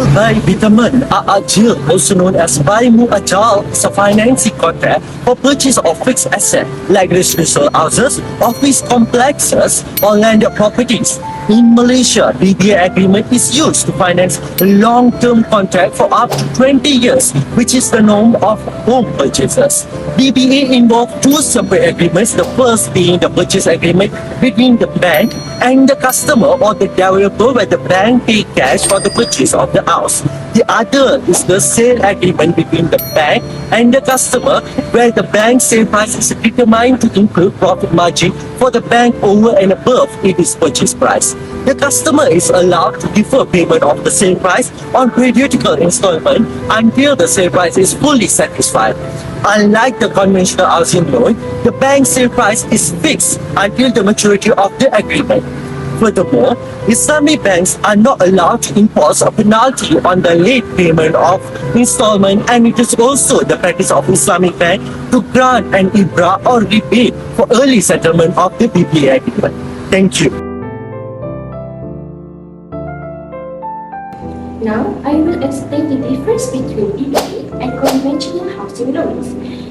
Proposal by Vitamin Ajil, also known as Buy Muajal, is a financing contract for purchase of fixed assets like residential houses, office complexes, or landed properties. In Malaysia, BBA agreement is used to finance a long-term contract for up to 20 years, which is the norm of home purchases. BBA involves two separate agreements, the first being the purchase agreement between the bank and the customer or the developer, where the bank pays cash for the purchase of the house. The other is the sale agreement between the bank and the customer, where the bank sale price is determined to include profit margin for the bank over and above its purchase price. The customer is allowed to defer payment of the sale price on periodical installment until the sale price is fully satisfied. Unlike the conventional housing loan, the bank sale price is fixed until the maturity of the agreement. Furthermore, Islamic banks are not allowed to impose a penalty on the late payment of installment, and it is also the practice of Islamic bank to grant an IBRA or rebate for early settlement of the BBA agreement. Thank you. Now, I will explain the difference between BBA and conventional housing loans.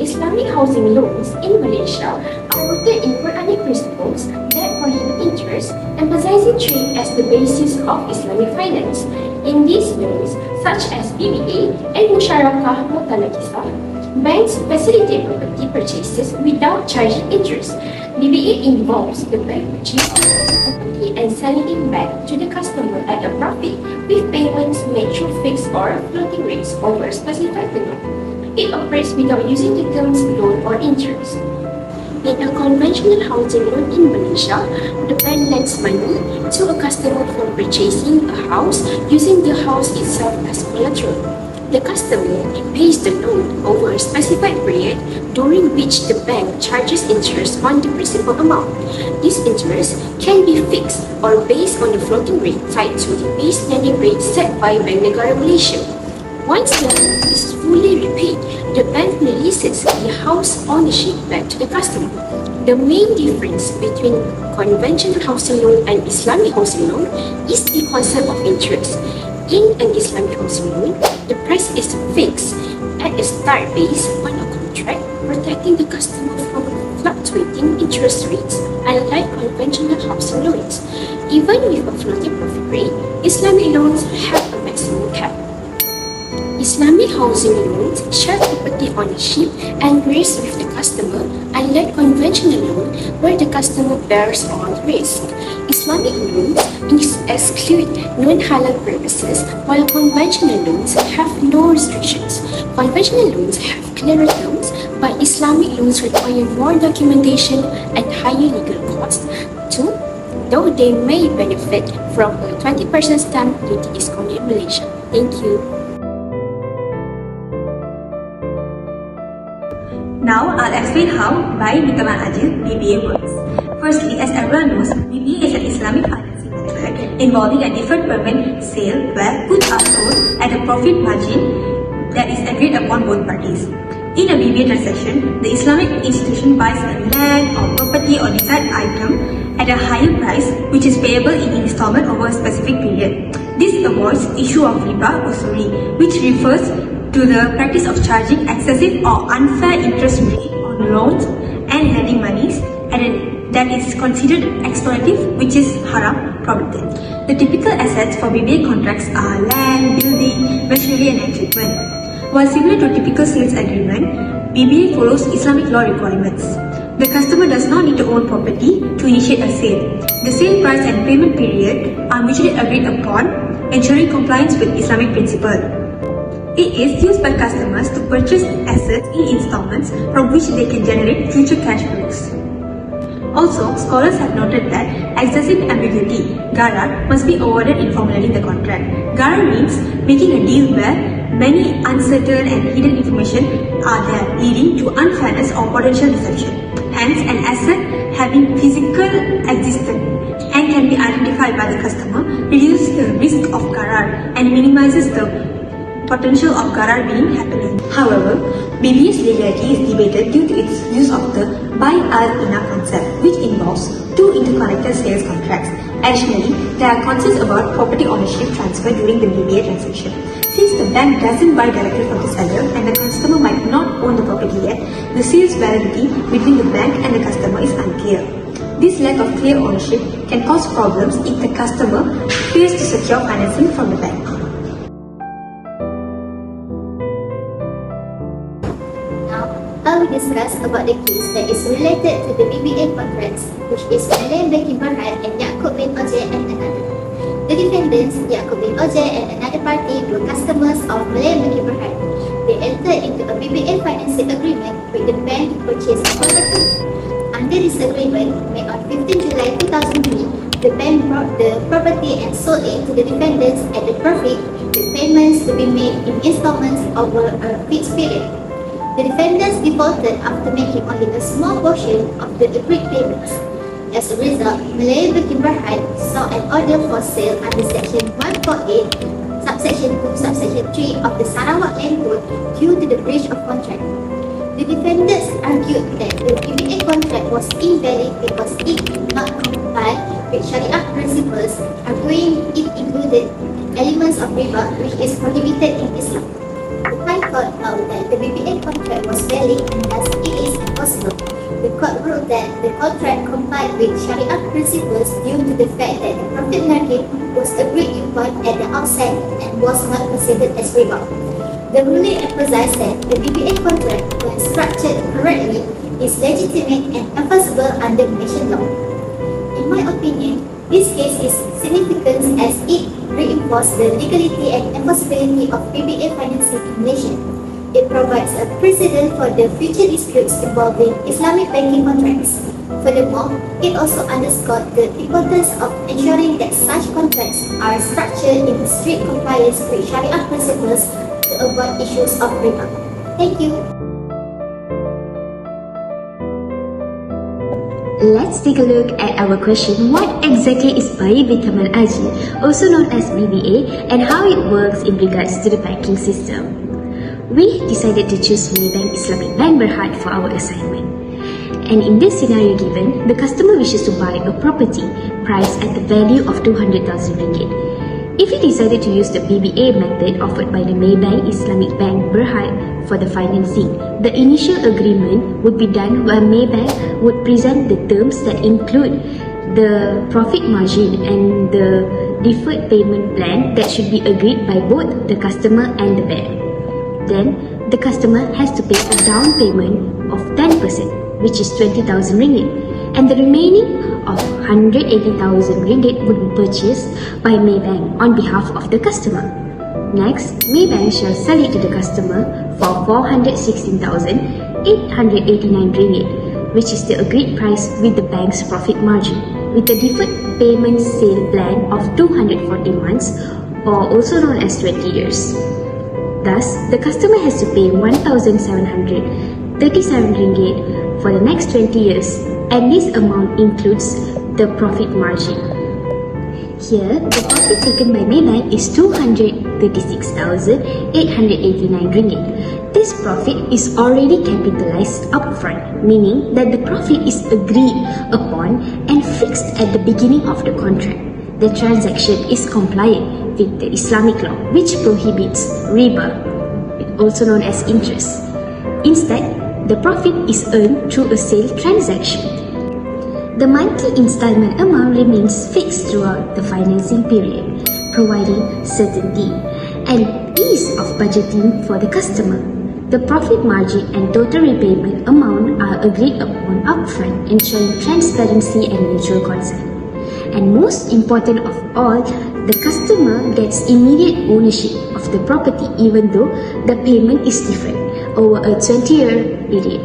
Islamic housing loans in Malaysia are rooted in Quranic principles that prohibit interest, emphasizing trade as the basis of Islamic finance. In these loans, such as BBA and Musyarakah Mutanakisah, banks facilitate property purchases without charging interest. BBA involves the bank purchasing property and selling it back to the customer at a profit, with payments made through fixed or floating rates over a specified period. It operates without using the terms loan or interest. In a conventional housing loan in Malaysia, the bank lends money to a customer for purchasing a house using the house itself as collateral. The customer pays the loan over a specified period during which the bank charges interest on the principal amount. This interest can be fixed or based on the floating rate tied to the base lending rate set by Bank Negara Malaysia. Once the loan is fully repaid, the bank releases the house ownership back to the customer. The main difference between conventional housing loan and Islamic housing loan is the concept of interest. In an Islamic housing loan, the price is fixed at a start based on a contract, protecting the customer from fluctuating interest rates, unlike conventional housing loans. Even with a floating profit rate, Islamic loans have a maximum cap. Islamic housing loans share property ownership and risk with the customer, unlike conventional loan where the customer bears all risk. Islamic loans exclude non-halal purposes, while conventional loans have no restrictions. Conventional loans have clearer terms, but Islamic loans require more documentation and higher legal costs too, though they may benefit from a 20% stamp duty discount in Malaysia. Thank you. Now, I'll explain how Buy Vitamin Ajil BBA works. Firstly, as everyone knows, BBA is an Islamic financing method involving a deferred payment sale where goods are sold at a profit margin that is agreed upon both parties. In a BBA transaction, the Islamic institution buys a land or property or desired item at a higher price, which is payable in installment over a specific period. This avoids issue of riba usuri, which refers to the practice of charging excessive or unfair interest rate on loans and lending monies that is considered exploitative, which is haram prohibited. The typical assets for BBA contracts are land, building, machinery and equipment. While similar to a typical sales agreement, BBA follows Islamic law requirements. The customer does not need to own property to initiate a sale. The sale price and payment period are mutually agreed upon, ensuring compliance with Islamic principle. It is used by customers to purchase assets in installments from which they can generate future cash flows. Also, scholars have noted that excessive ambiguity, gharar, must be avoided in formulating the contract. Gharar means making a deal where many uncertain and hidden information are there, leading to unfairness or potential deception. Hence, an asset having physical existence and can be identified by the customer reduces the risk of gharar and minimizes the potential of gharar being happening. However, BBA's legality is debated due to its use of the buy al-ina concept, which involves two interconnected sales contracts Additionally, there are concerns about property ownership transfer during the BBA transaction. Since the bank doesn't buy directly from the seller and the customer might not own the property yet, the sales validity between the bank and the customer is unclear. This lack of clear ownership can cause problems if the customer fails to secure financing from the bank. Now, I will discuss about the case that is related to the BBA contracts, which is MAYBANK BERHAD and Yaakob bin Ojeh and another. The defendants, Yaakob bin Ojeh and another party, were customers of MAYBANK BERHAD. They entered into a BBA financing agreement with the bank to purchase a property. Under this agreement, made on 15 July 2003, the bank brought the property and sold it to the defendants at the profit, with payments to be made in installments over a fixed period. The defendants defaulted after making only a small portion of the agreed payments. As a result, MAYBANK BERHAD saw an order for sale under Section 148, Subsection 2, Subsection 3 of the Sarawak Land Code due to the breach of contract. The defendants argued that the BBA contract was invalid because it did not comply with Sharia principles, arguing it included elements of riba which is prohibited in Islam. The High Court held that the BBA contract was valid and thus it is enforceable. The court ruled that the contract complied with Sharia principles due to the fact that the profit margin was agreed upon at the outset and was not considered as riba. The ruling emphasized that the BBA contract, when structured correctly, is legitimate and enforceable under Malaysian law. In my opinion, this case is significant as it reinforces the legality and enforceability of BBA financing in Malaysia. It provides a precedent for the future disputes involving Islamic banking contracts. Furthermore, it also underscored the importance of ensuring that such contracts are structured in strict compliance with Sharia principles to avoid issues of riba. Thank you. Let's take a look at our question, what exactly is Bayi Bintaman Aji, also known as BBA, and how it works in regards to the banking system. We decided to choose MAYBANK Islamic Bank BERHAD for our assignment. And in this scenario given, the customer wishes to buy a property priced at the value of 200,000 ringgit. If he decided to use the BBA method offered by the MAYBANK Islamic Bank BERHAD for the financing, the initial agreement would be done where MAYBANK would present the terms that include the profit margin and the deferred payment plan that should be agreed by both the customer and the bank. Then, the customer has to pay a down payment of 10%, which is 20,000 ringgit, and the remaining of 180,000 ringgit would be purchased by MAYBANK on behalf of the customer. Next, MAYBANK shall sell it to the customer for 416,889 ringgit, which is the agreed price with the bank's profit margin, with a deferred payment sale plan of 240 months, or also known as 20 years. Thus, the customer has to pay 1,737 ringgit for the next 20 years, and this amount includes the profit margin. Here, the profit taken by MAYBANK is 236,889 ringgit. This profit is already capitalized upfront, meaning that the profit is agreed upon and fixed at the beginning of the contract. The transaction is compliant with the Islamic law, which prohibits riba, also known as interest. Instead, the profit is earned through a sale transaction. The monthly installment amount remains fixed throughout the financing period, providing certainty and ease of budgeting for the customer. The profit margin and total repayment amount are agreed upon upfront, ensuring transparency and mutual consent. And most important of all, the customer gets immediate ownership of the property even though the payment is deferred over a 20-year period.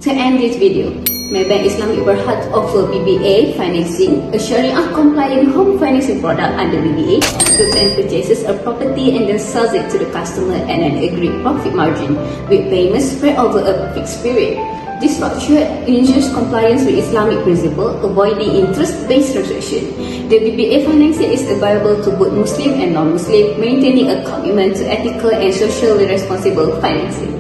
To end this video, MAYBANK Islamic BERHAD offer BBA financing, a Sharia-compliant home financing product under BBA. The bank purchases a property and then sells it to the customer at an agreed profit margin, with payments spread over a fixed period. This structure ensures compliance with Islamic principle, avoiding interest-based transaction. The BBA financing is available to both Muslim and non-Muslim, maintaining a commitment to ethical and socially responsible financing.